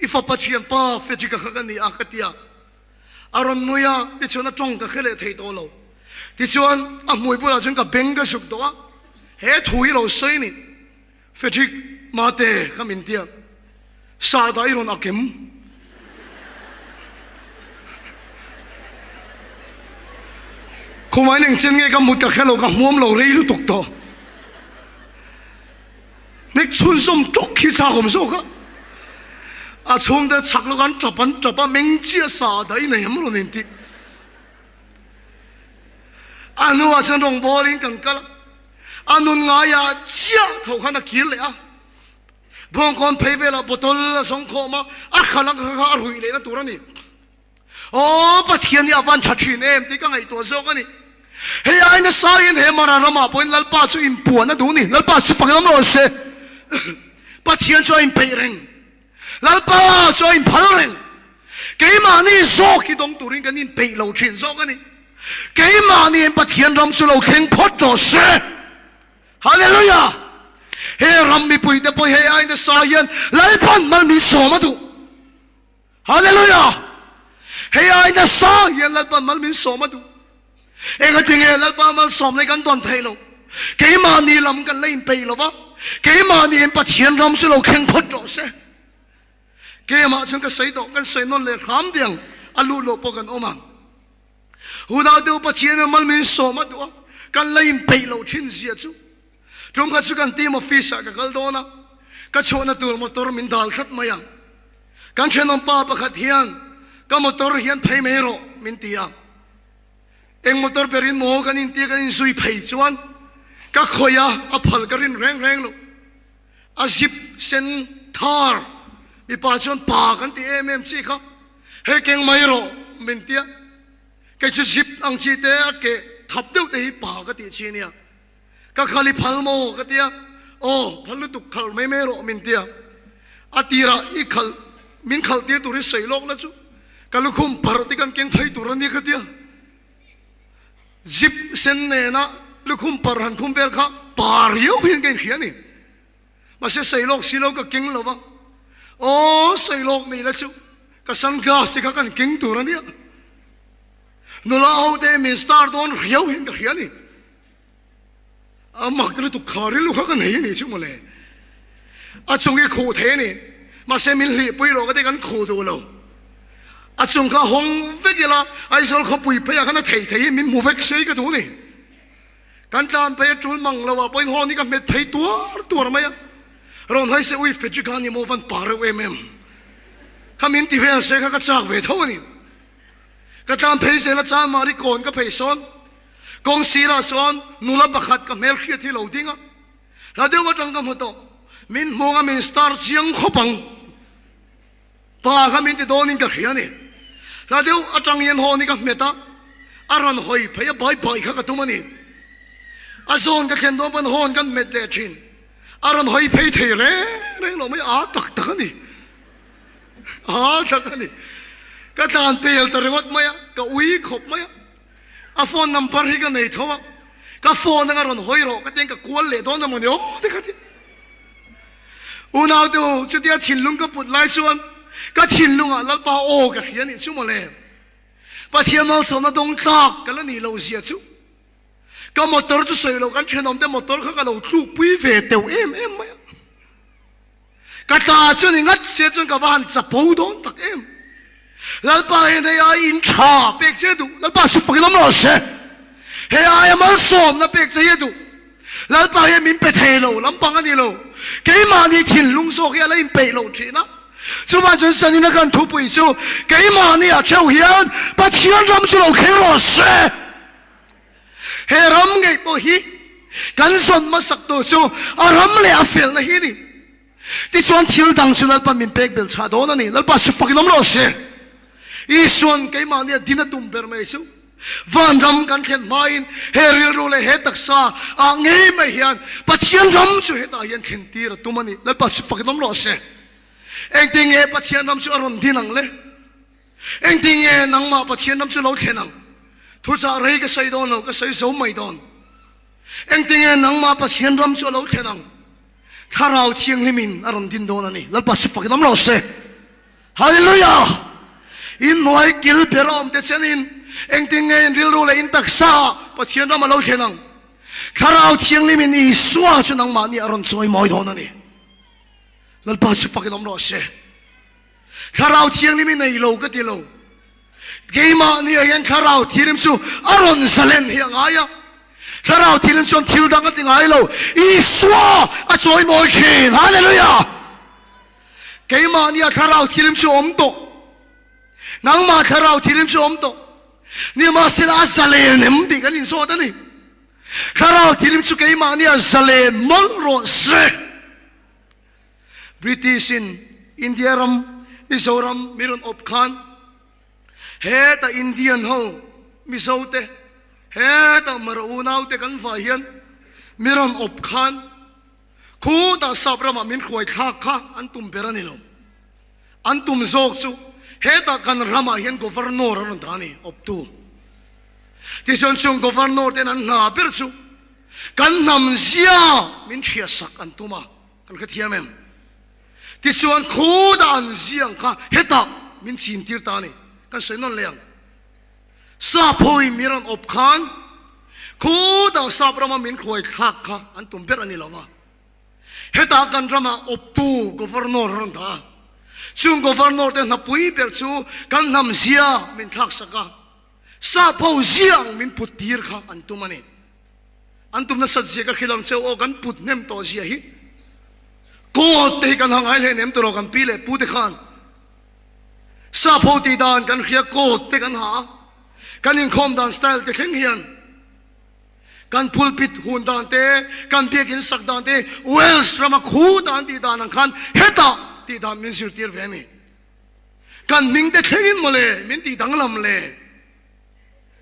Speaker 1: ifa pathiam pa fetika khagani akatia aron muya ti chona tong ka khele thei to lo ti chuan a mui pula chung ka benga suk to he thui lo sei ni fetik mate kamin tia sa da iron akem khumai ning chen nge ka mut ka khelo ka muam lo rei lu tok to nek chun som tok khi cha khom so ka a chung de chak lo kan chapa meng chia sa dai nei ham lo nin ti anu a chen rong boring kan kala anun nga ya chia thau khana kil le a bong kon phebe la botol la song kho ma a khala kha hui le na turani o pathian ya van thathin em ti ka ngai to so ka ni he ai na sa in he mara rama point lalpa chu in puan na du ni lalpa chu pangam lo se pathian cho in peireng lalpa cho in phalreng ke ma ni so ki dong turin kan in pe lo thin so ka ni ke ma ni pathian ram chu lo kheng phot to se hallelujah he ram mi pui te poi he ai na sa yan lalpan mal mi so ma du hallelujah he ai na sa yan lalpan mal mi so ma du eng ating e lalpa mal som le kan don thai lo ke ma ni lam kan lein pe lo wa ke ma ni pathian ram chu lo kheng phot to se ke ma chung ka sei do kan sei non le kham diang alu lo po kan oma hu da do pathian mal min so ma do kan lein pe lo thin sia chu trong ka chu kan team office ka kal do na ka chona tur motor min dal khat maya kan chenom pa pa khat hian ka motor hian phei me ro min tia eng motor perin mo kan in tia kan in sui phei chuan ka khoya a phal karin reng lo a zip sen thar mi pa chon pa kan ti chi kha he keng mai ro min tia ke chu zip ang chi te a ke thap deu te hi pa ka ti chi nia ka khali phal mo ka tia o phalu tu khal me ro min tia a tira I khal min khal ti tu ri sei lok la chu ka lu khum par ti kan keng thai tur ni ka tia zip sen ne na lu khum par han khum vel kha par yo hin gen khiani ma se sei lok si lok ka keng lo wa o sei lok ni la chu ka san ga si ka kan keng tur ni no la ho de min star don riau hin ka khiani a mak lu tu khari lu kha kan nei ni chu mo le a chung ge khu the ni ma se min li pui ro ka de kan khu du lo a chung kha hong vekila ai sol kha pui phe ya kana thei min mu vek sei ka du ni kan tan phe tul mang lo wa point ho ni ka met phei tur ma ya ron hai se ui fe chi ka ni mo van par we mem kamin ti ve se ka chak ve tho ni ka tan phe se la cha ma ri kon ka phe son kong sira son nula pakhat ka mel khia thi lo dinga la de wa tang ka mo to min mo nga min star chiang khopang pa ka min ti donin ka khia ni la de atang yen ho ni ka meta aron hoi phe bai kha ka tumani azon ka ken don ban hon kan met le chin aron hoi phe the re lo mai a tak ni ni ka tan pel ta rengot maya ka ui khop maya a phone number hi ka nei thowa ka phone nga ron hoi ro ka ten ka kual le don na mo ni o de ka ti unaw tu chu dia thin lung ka put lai chuan ka thin lunga lalpa o ka hian ni chu mo le pa thiam mal so na dong tak ka la ni lo sia chu ka motor chu sei lo kan thenom te motor kha ka lo tu pui ve teu em ma ka ta chu ni ngat se chu ka van cha po don tak em lalpa he ne ya in cha pek che du lalpa su pa lam lo se he ai mal som na pek che du lalpa he min pe the lo lam pang ani lo ke ma ni thin lung so ya la in pe lo thi na chu ma chen san ni na kan thu pui chu ke ma ni a cheu hian pa thian ram chu lo khe lo se he ram ngai po hi กันส่วนมาสักตัวจูอารมณ์เลยอาเฟลนะฮีนี่ที่ส่วนทิลดังสุนัลปันมินเป็กเบลชาโดนั่นนี่แล้วปัสฟักน้ำร้อนเสียอีส่วนไก่มาเนี่ยดินตุ่มเปอร์ไม่สู้วันรำกันเขียนมาอินเฮริลโรเลเฮตักซาอ่างเงี้ยไม่เห็นปัจเจียนรำจูเฮตายันเขียนตีระตัวมันนี่แล้วปัสฟักน้ำร้อนเสียเองติงเอปัจเจียนรำจูอารมณ์ดินังเลยเองติงเอนังมาปัจเจียนรำจูเราเขียนังทุจารีก็ใส่โดนเราก็ใส่โสไม่โดนเองติงเอนังมาปัจเจียนรำจูเราเขียนังถ้าเราเชียงลิมินอารมณ์ดินโดนนี่แล้วปัสฟักน้ำร้อนเสียฮาเลลูยาอินหน่วยกิลเปรอมเตเชนินเองติงเงินริลรูเลยอินตักซาปัจเจียนเรามาเล่าเขียนังข้าเราเชียงลิมินอีสวาจุนังมานี่อารมณ์สวยมอยโดนนี่แล้วปัสฟักน้ำร้อนเสียข้าเราเชียงลิมินในโลกติโลเกี่ยมานี่เองข้าเราที่ริมซูอารมณ์เสลนเฮียงอายะข้าเราที่ริมซูทิลดังกันติงไอโลอีสวาอสวยมอยขีนฮาเลลูยาเกี่ยมานี่ข้าเราที่ริมซูอมโตนังมาข้าเราที่ริมซูอมโตนี่มาสิลาเสลนมดิกันอินโซตันนี่ข้าเราที่ริมซูเกี่ยมานี่เสลนมลโรเซบริติชินอินเดียรัมมิโซรัมมิรุนอบคานเฮตาอินเดียนเฮามิโซเตเฮตามารอูนาวเตกันฝ่ายเฮียนมิรุนอบคานคูตาสับรามามินขวยข้าข้าอันตุมเปรันิลมอันตุมโซกซูเฮตากันรามาเฮียนกฟาร์นอร์รันทานีอบตูที่ส่วนช่วงกฟาร์นอร์เตนันนาเปิดซูกันนำเสียมินเชียสักอันตุมากันขัดเทียมเอ็มที่ส่วนคูดอันเสียงข้าเฮตามินชินติร์ตานีกันเสนนเลียงซาพอยมิรันอบคานคูดาซาบรามามินขวยข้าข้าอันตุมเปรันิลวะเฮตากันรามาอบตูกฟาร์นอร์รันทาช่วงกฟาร์นอร์เตนับปุยเปิดซูกันนำเสียมินทักษะข้าซาพอยเสียงมินปุตตีร์ข้าอันตุมันนี่อันตุมนัสเสียก็ขิลังเซโอกันปุตเนมโตเสียฮีก็เตกันหางไอเลนเอ็มตัวกันปีเล่พูดขันซาโพตีดานกันเฮียโกเตกันหากันยิงคอมดานสไตล์เตเข่งเฮียนกันพูลปิดหุ่นดานเตกันเบียกินสักดานเตเวลส์รามาคูดานตีดานังคันเฮตาตีดานมินสิร์ตีร์เวนี่กันมิงเตเข่งมาเลยมินตีดังลำเลย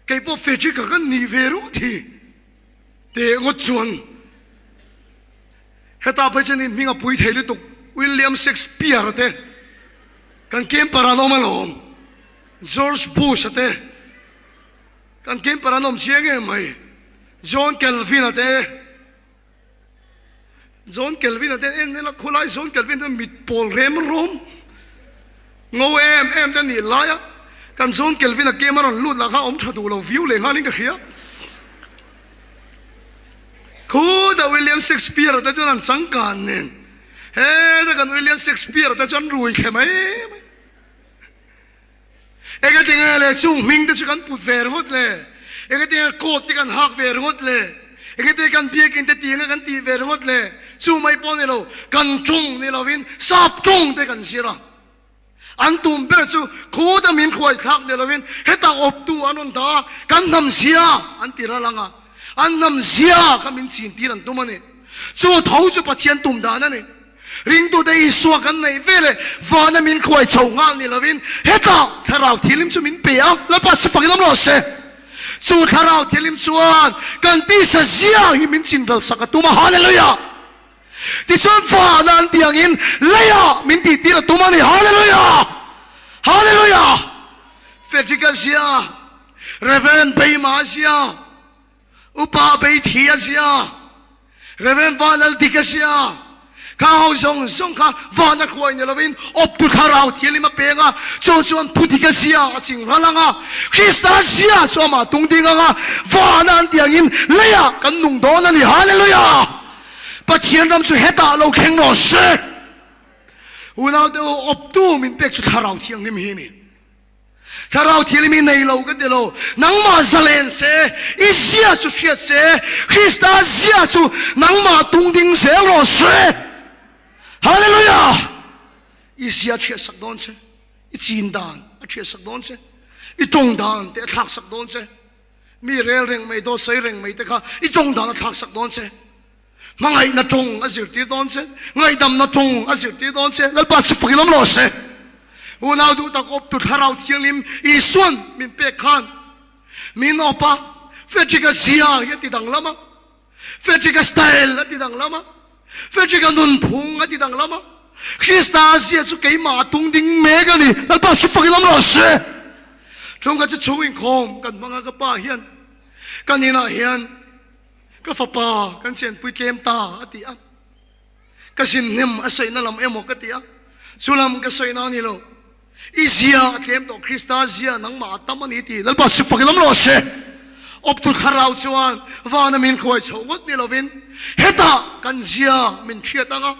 Speaker 1: เกี่ยวกับเฟจิกกันนิเวรุทีเตงดชวนเฮตาไปจนินมิงอปุยเทลิตุวิลเลียมเชกสเปียร์เตกันเกมปารานอมลอมจอร์จบูชเตกันเกมปารานอมเชียงเอ็มไอจอห์นเคลวินเตจอห์นเคลวินเตเอ็นนี่ละคุไลจอห์นเคลวินเตมิดพอลเรมรอมงูเอ็มเตนี่ลายกันจอห์นเคลวินเกมมันลุดละข้าอมชาดูเราวิวเลยฮะนี่ก็เฮียคูดาวิลเลียมเชกสเปียร์แต่จนสังการเนี่ยเฮ้แต่กันวิลเลียมเชกสเปียร์แต่จนรวยแค่ไหมเอกติงเลยช่วงมิงแต่ช่วงกันพูดเวรหดเลยเอกติงโคตรที่กันหักเวรหดเลยเอกติงกันเบียกินแต่ตีกันตีเวรหดเลยช่วงไม่ปนเนี่ยเรากันจงเนี่ยเราวินซาบจงแต่กันเสียละอันตุ่มเป็นช่วงโคตรมินขวายคักเนี่ยเราวินเฮตาอบตัวอันนั้นตากันทำเสียอันตีระลังอ่ะอันนำเสียก็มินชินตีรันตุมันเนี่ยจู่เท้าจู่ปัจเจียนตุ่มดานั่นเนี่ยริงตัวได้สวกันในเวลวานามินขวายชาวงานนี่ละวินเฮตาถ้าเราทีลิมจู่มินเปียแล้วปัสฟักน้ำร้อนเสจู่ถ้าเราทีลิมส่วนกันตีเสียหิมินชินเราสักตุมาฮาเลลูยาที่ส่วนฟ้านั้นที่ยังอินเลียมินตีตีรันตุมันนี่ฮาเลลูยาฮาเลลูยาเฟติกาเซียเรเวนเบย์มาเซียอุปาเบย์ทียเซียเรเวนวานัลติกาเซียข้าเอาส่งข้าวานักขวายเนี่ยเราวินอบตุข้าเราที่ลิมาเปงอ่ะส่วนพุทธิกาเซียสิ่งรังอ่ะคริสต์เซียส่วนมาตรงดิ่งอ่ะวานันที่ยังอินเลียกันนุ่งโดนนี่ฮาเลลูยาปัจเจียนรำสุเฮตาเราเข่งรอเสอุณาเดออบตุมินเป็กสุข้าเราที่ยังลิมฮีนี่ถ้าเราที่ลิมินในเราก็เดโลนังมาซาเลนเซอิเซียสุเชียเซคริสต์เซียสุนังมาตรงดิ่งเซรอเสฮาเลลูยาอิเซียเชียสักโดนเซอิจีนดานเชียสักโดนเซอิจงดานเตะทักสักโดนเซ มีเรื่องเร่งไม่โดนใส่เร่งไม่แต่ค่ะอีจงดานะทักสักโดนเสมังไงนะจงอาศัยตีโดนเสไงดำนะจงอาศัยตีโดนเสแล้วปัสสุกิลมโลเสอุณาดูตะกบตุทาราวเทียงลิมอีส่วนมินเปกขันมินอปะเฟติกาเซียยติดังละมะเฟติกาสไตล์ยติดังละมะเฟติกานุนพุงยติดังละมะคริสต์อาเซียสุกัยมาตุงดิงเมกันนี่แล้วปัสสุกิลมโลเสจงก็จะช่วยคงกันมังกะป้าเฮียนกันนี่นะเฮียนก็ฟ้าป้ากันเชียนปุยเกมตาอติอ่ะก็สินนิมอาศัยนั่นลำเอ็มกติอ่ะสุลามก็ใส่นานี่โลอิเซียเกมต่อคริสต์อาเซียนังมาตั้มมันอีทีแล้วปัสสุกิลมโลเสอบตุขาราวชวนวานามินคอยชาวดนี่โลวินเฮตากันเซียมินเชียตังอ่ะ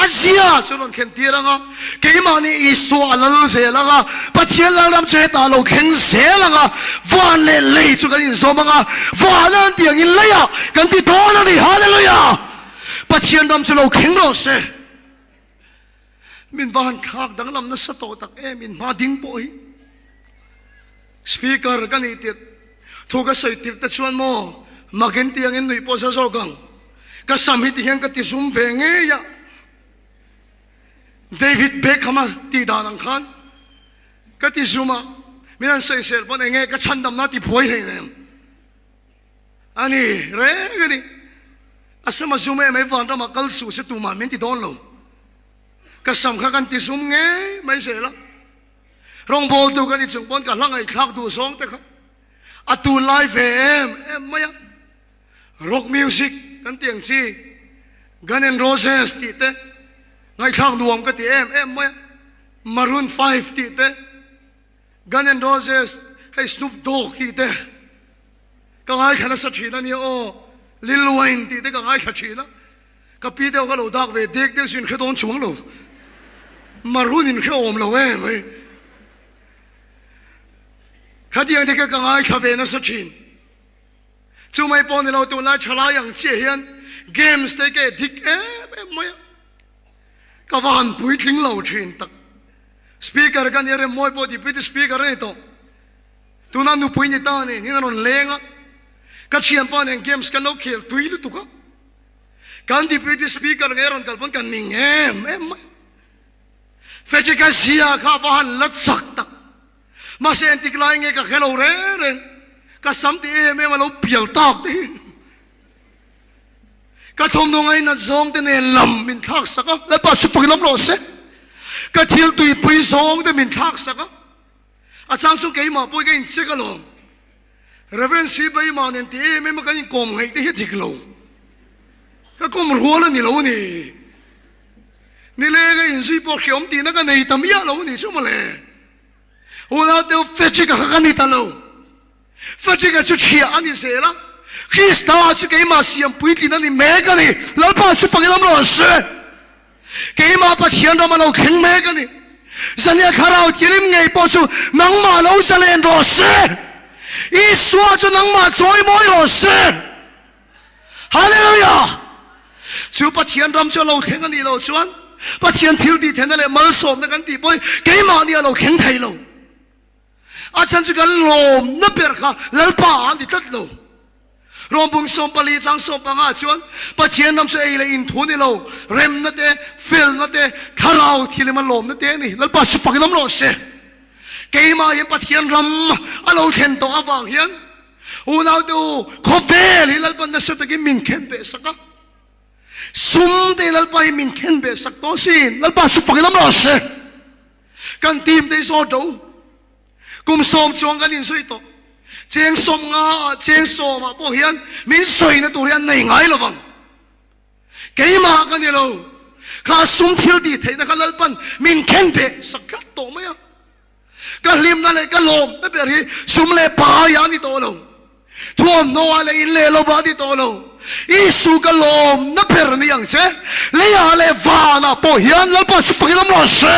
Speaker 1: อาเซียส่วนเข็นตีรังอ่ะเกี่ยมันนี่อิสุอาลัลเซลังอ่ะปัจเจียนลังน้ำเจตาโลเข็นเซลังอ่ะวันเล่เล่จุกันอินสมังอ่ะวันนั้นเตียงอินเลียกันที่โตนั่นดิฮาเลลูยาปัจเจียนน้ำเจโลเข็นโลเซมินวันขากดังลำนั้นสะโตตักมินมาดิ้งปอยสปีกเกอร์กันอีติดทุกข์ใส่ติดแต่ชวนโมมาเข็นเตียงอินหนุ่ยโพสโซกังก็สามีที่เห็นก็ติดซุ่มเวงเงียเดวิดเบคขมาตีดานังคันก็ติซุมามีอันเสียเสียปนเองก็ฉันดำน้าที่พวยเลยเนี่ยอันนี้เร่กันนี่อาศัยมาซุมไม่ฟังเรามาคัลสูเสตุมาเมนติโดนโลก็สำคัญกันติซุมเงี้ยไม่เสียละรองบอลตัวกันที่จึงปนกันลังไอ้คลักดูสองแต่ครับอัตูไลฟ์ไม่อะร็อกมิวสิกกันเตียงซีกันเอ็นโรเซสติเต้ไงข้างดวงก็ตีไม่มารุน5ตีเต้กันเอ็นโรเซสให้สนุปดอกตีเต้ก็ไงขนาดสัตว์นั่นนี่โอ้ลิลไวน์ตีเต้ก็ไงสัตว์นะก็ปีเดียวก็เราดักเวเด็กเด็กสินแค่โดนช่วงเรามารุนอินแค่อมเราไม่ข้าเดียงที่ก็ไงข้าเวนัสสัตว์จู่ไม่ปนเราตัวนั้นฉลาดอย่างเชี่ยเฮียนเกมส์ที่ก็ดิกไม่ก็วันปุยทิ้งเราเชิญตักสปีกเกอร์กันยังเรื่องมวยปอดีปุยที่สปีกเกอร์นี่ตัวนั้นดูปุยนี่ตาเนี่ยนี่นั่นเลี้ยงอ่ะก็เชียนปอนเองเกมส์กันเราเขียนตุยลุตุกะกันที่ปุยที่สปีกเกอร์เนี่ยเราตัดปนกันนิ่งไม่เฟจิกาเซียข้าวันลัดสักตักมาเซนติกไลน์เงี้ยก็แค่เราเร่งก็สัมติไม่มาเราเปี่ยวตอกที่ก็ทงตรงไอ้นั่นซองแต่เนี่ยลำมินทักสักแล้วปัสสุกิลมโลเสก็เที่ยวตุยปุยซองแต่มินทักสักอาจารย์สุกัยมาปุยกันเสกลงเรเวนซีไปมาเนี่ยที่ไม่มากันกลมให้ที่ทิกโลก็กลมหัวแล้วนี่เรานี่เลยก็อินซีปอกเขียวตีนักกันในตำยาเรานี่ชั่วโมงเลยโอ้เราเดี๋ยวเฟชิกกันนี่ตลอดเฟชิกชุดเชียอันนี้เสร็จละคริสต์อาสุกัยมาเสียมปุยที่นั่นนี่เมกันนี่แล้วปัสสุกิลมโลเสกัยมาปัจเจียนเรามาเราเข่งเมกันนี่สัญญาคาราวที่ริมไงปอสุนังมาเราเสลนโรเสอีสวาจะนังมาจอยมอยโรเสฮาเลลูยาจู่ปัจเจียนรำจะเราเข่งกันนี่เราชวนปัจเจียนทิวดีเท่านั้นเลยมาสมนักกันตีปอยกัยมาเนี่ยเราเข่งไทยเราอาจารย์จะกันลมนับเปิดค่ะแล้วป่าอันที่ตัดเรารวมบุญสมปลีจังสมปังอาชวนปัจเจียนนำเสเลยอินทุนี่เราเร็มนั่นเองฟิลนั่นเองคาราวที่เลยมันลมนั่นเองนี่แล้วปัจจุบันน้ำร้อนเสเกี่ยมาเห็นปัจเจียนรำเราเห็นตัวอวังเห็นอุณาดูคอเฟลี่แล้วปัจจุบันมินเข็นเบสักซุ่มเตแล้วไปมินเข็นเบสักตัวสิแล้วปัจจุบันน้ำร้อนเสกันทีมได้โซดูกุมสมจวงกันอินสุยโตเจงสมงาเจงสมพวกเฮียนมินสวยนะตัวเฮียนในไงล่ะฟังเกี่ยมากันนี่เราข้าสุ่มเที่ยวดีเท่นะข้าเล่นปันมินเข็นเบสักกัดโตไหมอ่ะก็ลิมนั่นเลยก็ลมไม่เป็นไรสุ่มเลยป่ายานี่โตเราทั่วโน่อะไรอินเลยเราบ้าที่โตเราอีสุก็ลมนับเป็นนี่ยังเช่เลยอะไรวานะพวกเฮียนแล้วปัจจุบันเราไม่รู้เช่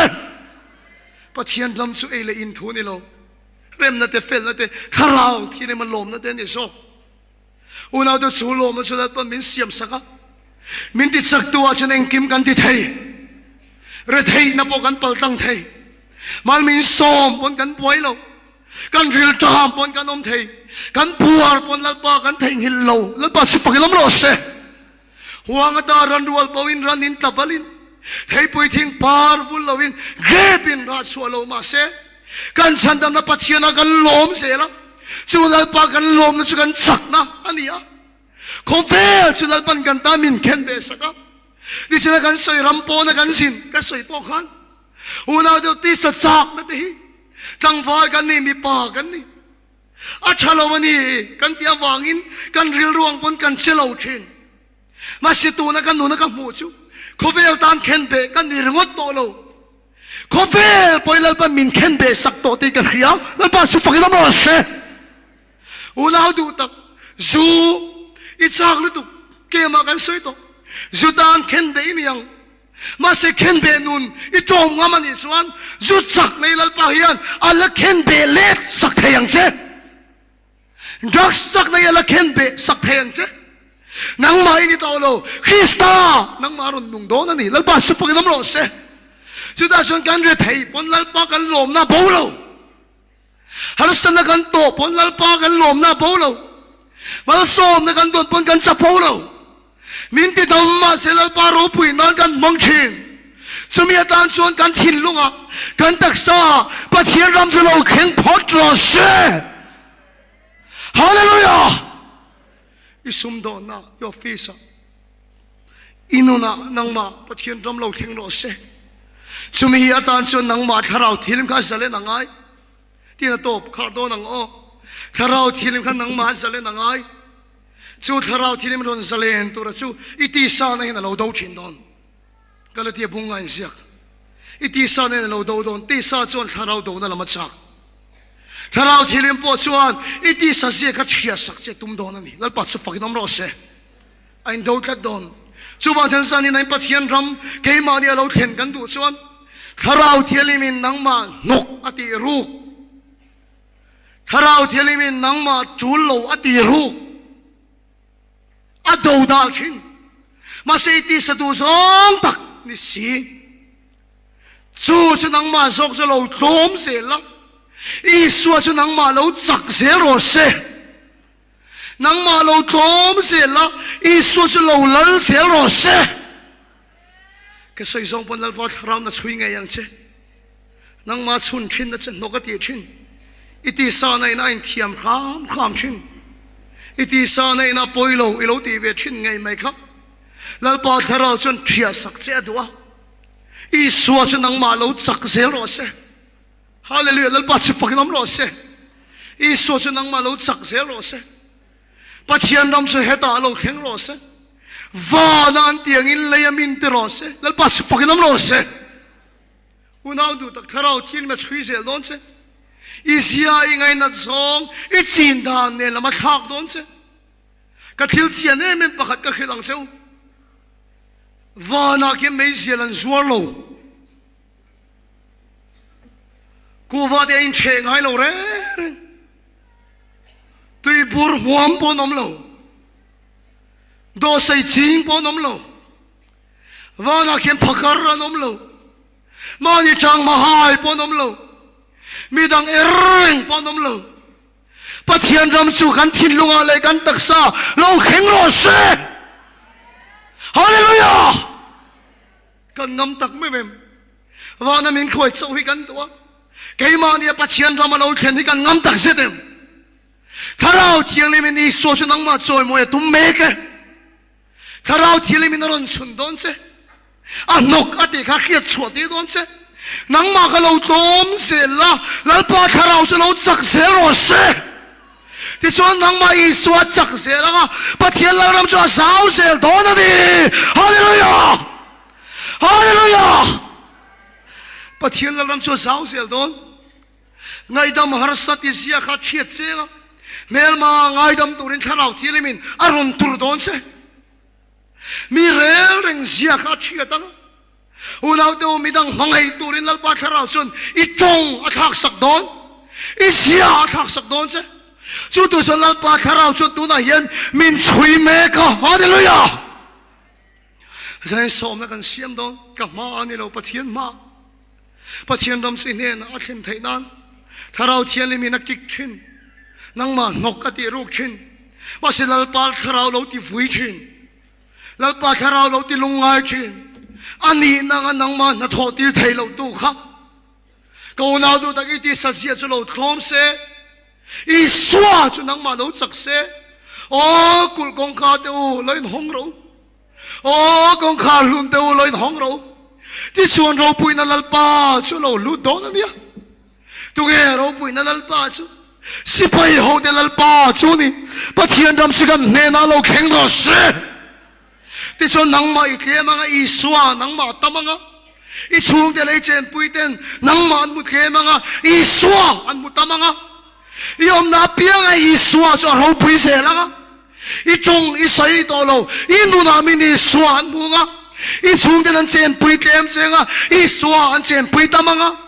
Speaker 1: ปัจจุบันเราสุเอเลยอินทุนี่เราเริ่มนั่นเตะเฟลนั่นเตะคาราวที่นี่มันลมนั่นเตะนี่โซ่อุณเอาตัวสูลมมันสุดท้ายมินเสียมสักมินติดสักตัวฉันเองกิมกันที่ไทยเรื่องไทยนับกันเปิลตั้งไทยมันมินซ้อมปนกันป่วยเรากันเรียลตามปนกันอมไทย กันปัวปนลัลปากันเทงหิลโลลัลปาสุฟักล้มโลเสหัวงตารันรัวปวินรันนินตะบลินเทยปุยทิ้งปาร์ฟุลลวินเกบินราชัวโลมาเสกันฉันดำนับปัทยานากันล้มเสละสุลัลปากันล้มสุกันจักนะอันนี้อ่ะคอเฟลสุลัลปันกันตามินเคนเบสกะดิฉันกันสวยรำโปนกันสินกันสวยปอขันอุณาเดียวตีสัจจักนั่นทีตั้งฟ้ากันนี่มีป่ากันนี่อาชาลวันนี้กันเตียวางอินกันริลรวงบนกันเชลาวเชนมาสิตูนักกันนูนักกันมูจูคอเฟลตานเคนเบกันนี่รงดโตโลคอเฟลปอยลัลปันมินเคนเบสักโตตีกันเขียวลัลปันสุฟักน้ำร้อนเสอุณาดูตักจูอิจฉาลุตุเกมากันสวยโตจูตานเคนเบนี่ยังมาเสเคนเบนุนอีตรงมันนี่ส่วนจุดสักในลัลปาฮิยันอัลเคนเบเล็ดสักเทียงเจดักสักในอัลเคนเบสักเทียงเจนังมาอินิตโลคริสตานังมารุนนุงโดนนี่ลัลปาสุฟักน้ำร้อนเสจุดอาชนกันเรทัยปนลัลปากันลมนาโบโลฮารุสันกันโตปนลัลปากันลมนาโบโลมาสอมนักันโดนปนกันจับโบโลมินติดำมาเซลปารูปุยนั่นกันมังชินสมัยตอนชวนกันทิ้งลุงอ่ะกันตักษาปัจเจียนรำจะเราเข่งพอดรอเช่ฮาเลลูยาอิสุมโดนนะยอฟิสอินุนะนังมาปัจเจียนรำเราเข่งรอเช่สมัยตอนชวนนังมาถ้าเราทิ้งกันเสร็จนังไงที่นั่นโตขาดโดนังอ้อถ้าเราทิ้งกันนังมาเสร็จนังไงจูทาราวที่นี่มันโดนเสลียนตัวจูอิติสานี่เราดูชินดอนก็เลยที่บุ้งเงินเสียกอิติสานี่เราดูดอนติสาจวนทาราวดูนั่นละมาจักทาราวที่นี่ปวดชวนอิติสาเสียก็เชียสักเสียตุ้มดอนนี่แล้วปัจจุบันน้ำร้อนเสียไอ้ดูทัดดอนจูบางท่านสันนี่ในปัจเจียนรำเกี่ยมาเนี่ยเราเห็นกันดูชวนทาราวที่นี่มันนังมานกอติรูทาราวที่นี่มันนังมาจูโลอติรูอดูดาลชินมาเสติสตูสองตักนี่สิจูจะนังมาสกจะเราโตมเสละอีสัวจะนังมาเราจักเสรอเสนังมาเราโตมเสละอีสัวจะเราลัลเสรอเสก็ใส่ซองปนลัลพอดเราหน้าช่วยไงยังเชนังมาชุนชินนะเจนกติชินอิติสาในนั่นเทียมข้ามชินอิติสาในน่าปอยโลอีโลตีเวชินไงไหมครับแล้วพอถ้าเราจนเทียสักเสียตัวอีสัวจนนังมาเราจักเสียรอเสฮาเลลูยาแล้วพอจะฟังน้ำรอเสอีสัวจนนังมาเราจักเสียรอเสปัจเจียนน้ำจะเหตุเราแข็งรอเสวานันเตียงอินเลยมินติรอเสแล้วพอจะฟังน้ำรอเสอุณาดูตักถ้าเราที่มาช่วยเสียโดนเสอีเสียยังไงนัดสองอีจีนดานเนี่ยละมาทักโดนเสกทิลเจียนเนี่ยมันประคัดก็คือหลังเซลวานาเกไม่เสียลันสวรโลกูว่าเดี๋ยวอินเชงให้เราเร่ตุยบูร์หวมปนอมโลโดใส่จิงปนอมโลวานาเกพักการนอมโลมานี่จังมาหายปนอมโลมีดังเอริงปนอมโลปัจเจียนรำสู่กันทิ้งลุงอะไรกันตักษาเราแข็งรอเสฮาเลลูยากันนำตักไม่เว้นว่านั่นมินคอยเจ้าให้กันตัวเกี่ยมาเนี่ยปัจเจียนรำมาเราเข็นให้กันนำตักเสด็จถ้าเราเที่ยงเลยมินอีโซชนังมาจอยมวยตุ้มเมกถ้าเราเที่ยงเลยมินรอนชุนโดนเสนกอติข้าเขียดชวดที่โดนเสนังมาก็เราต้มเสร็จละแล้วพอถ้าเราจะเราจักเสรอเสที่ส่วนนังมาอีสวดจักเสแล้วก็ปัจเจียนเราทำชัวสาวเสโดนดีฮาเลลูยาฮาเลลูยาปัจเจียนเราทำชัวสาวเสโดนไงดำฮาร์สัตย์เสียข้าเชียดเสกเมื่อมาไงดำตัวนี้ถ้าเราที่ลิมินอารมณ์ตุรโดนเสมีเรื่องเรื่องเสียข้าเชียดตั้งอุณาเดียวมีดังมังไอตัวนี้ลัลปาถ้าเราจนอีจงอักสักโดนอีเสียอักสักโดนเสจุดตัวฉันลัลปาถ้าเราจนตัวนั้นยันมินช่วยเมกะฮาเลลูยาฉันสอมนักการเสียมโดนกับมาอันนี้เราปะเทียนมาปะเทียนรำสิเนี่ยนะอาเข็นไทยนั้นถ้าเราเทียนเลยมีนักกิกขึ้น nang ma nok ati ruk chin ma se lalpal tharau lo ti vui chin lalpa tharau lo ti lungai chin ani nang nang ma na tho ti thei lo tu kha ko na du tak ti sa sia chu lo thom se i swa chu nang ma lo chak se o kul kong kha te u loin hong ro o kong kha lun te u loin hong ro ti chuan ro pui na lalpa chu lo lu don ania tu ge ro pui na lalpa chu sipai ho de lalpa chu ni pathian ram chigan ne na lo kheng ro se ti chuan nang ma i tle manga i swa nang ma tamanga i chung de lei chen pui ten nang ma an mu tle manga i swa an mu tamanga i om na pianga i swa so ro pui se langa i chung i sai to lo i nu na mi ni swa an mu nga i chung de nan chen pui tlem chenga i swa an chen pui tamanga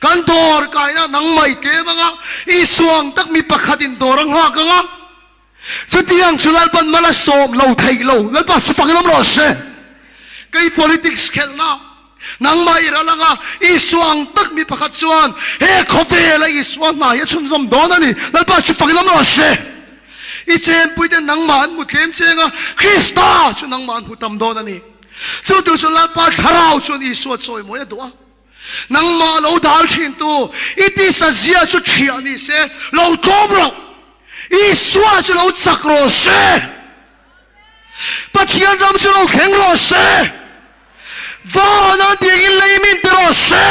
Speaker 1: kan dor kai na nang mai tle manga i swang tak mi pakhatin dorang ha ka nga so tiang chulal pan mala som lo thai lo lal pa su panglam ro se kai politics khel na nang mai ra langa i swang tak mi pakhat chuan he khofe la i swang ma ya chun zom don ani lal pa su panglam ro se i chen pui den nang man mu thlem chenga krista chu nang man hu tam don ani chu tu chulal pa tharau chun i so choi mo ya do nang ma lo dal thin tu iti sa zia chu thi ani se lo tom ro i swa chu lo chak ro se pathian ram chu lo kheng ro se va na ti in lei min te ro se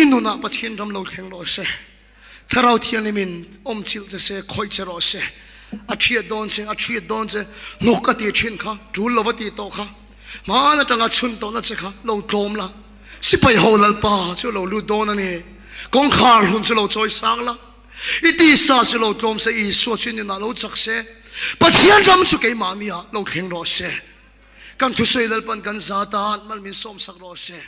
Speaker 1: inuna pathian ram lo kheng ro se tharau thian min om chil se khoi che ro se a thia don se nokati thin kha tul lovati to kha ma na tanga chun to na che kha lo tom la sipai ho lal pa chu lo lu don ani kong khar hun chu lo choi sang la iti sa chu lo tom se i so chin na lo chak se pathian ram chu ke ma mi a lo kheng ro se kan thu sei lal pan kan za ta mal min som sak ro se